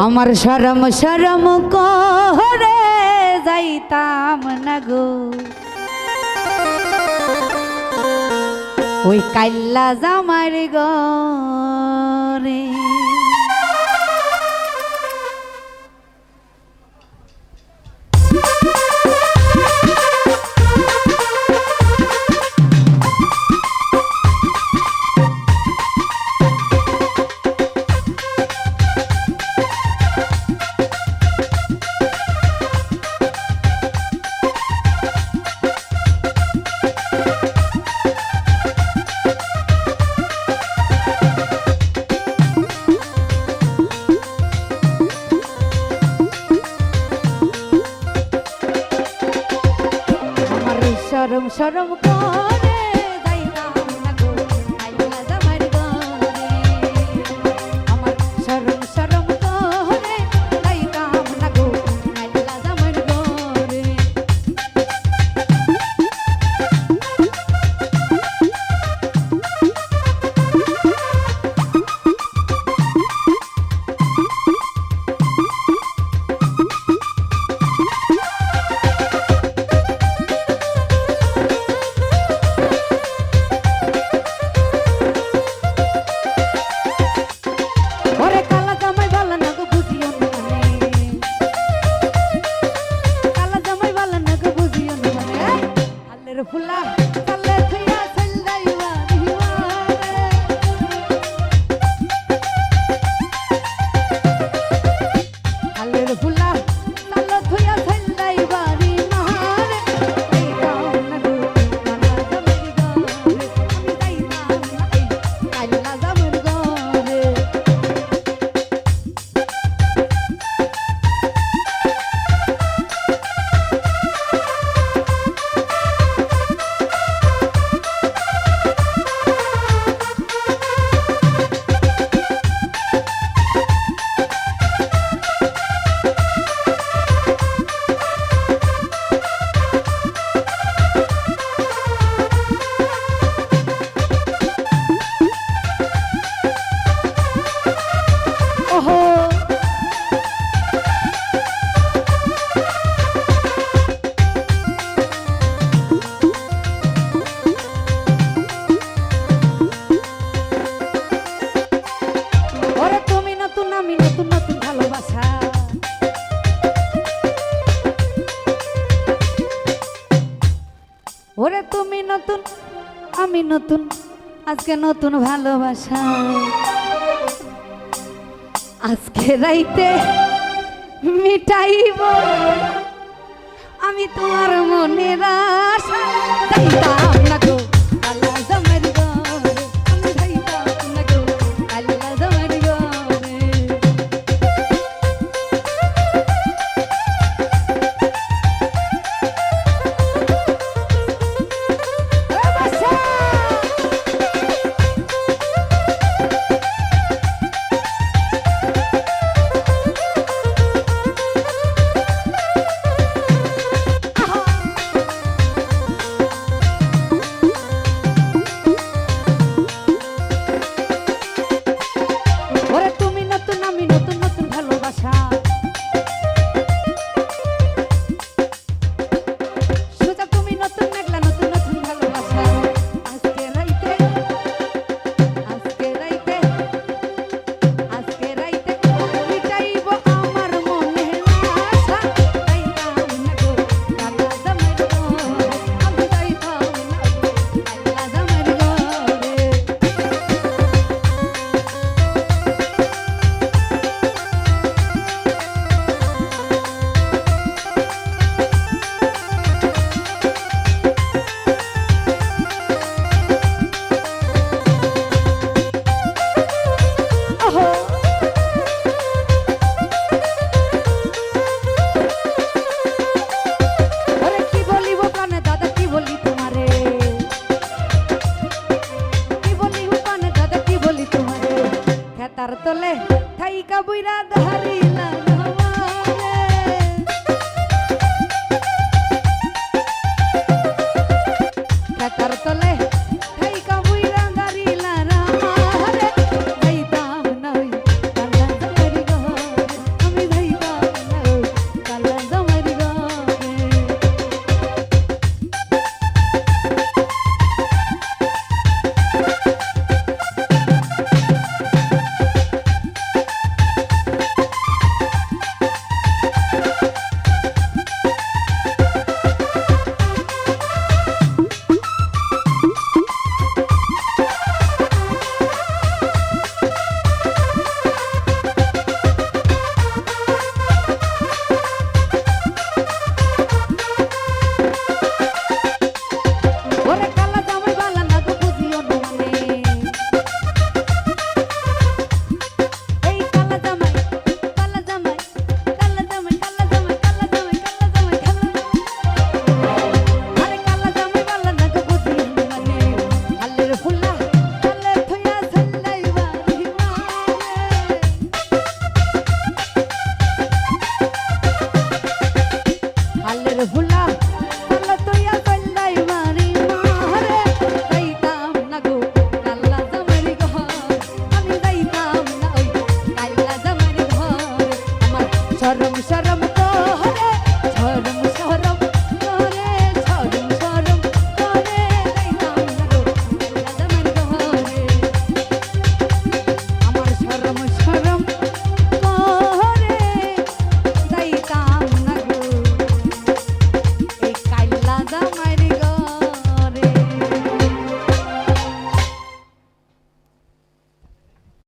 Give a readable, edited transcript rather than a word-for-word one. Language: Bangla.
আমার শরম শরম করে যাইতাম না গো ওই কাইল্লা জামার গরে। শরম শরম করে যাইতাম না গো কাইল্লা জামার গরে। আমার শরম শরম করে যাইতাম না গো কাইল্লা জামার গরে। ফুলা কালে থইয়া চল যাইবা দিওয়ারে কালের ফুলা কালে থইয়া চল যাইবা দিওয়ারে। যাইতাম না গো কাইল্লা জামার গরে আমি যাইতাম না কাইল্লা জামার গরে। আমি নতুন নতুন ভালোবাসা ওরে তুমি নতুন আমি নতুন আজকে নতুন ভালোবাসা। আজকে রাইতে মিটাইব আমি তোমার মনের আশা। যাইতাম না গো কাইল্লা জামার গরে আমি যাইতাম না গো কাইল্লা জামার গরে। তার তলে থাইকা বুইরা ধারিলা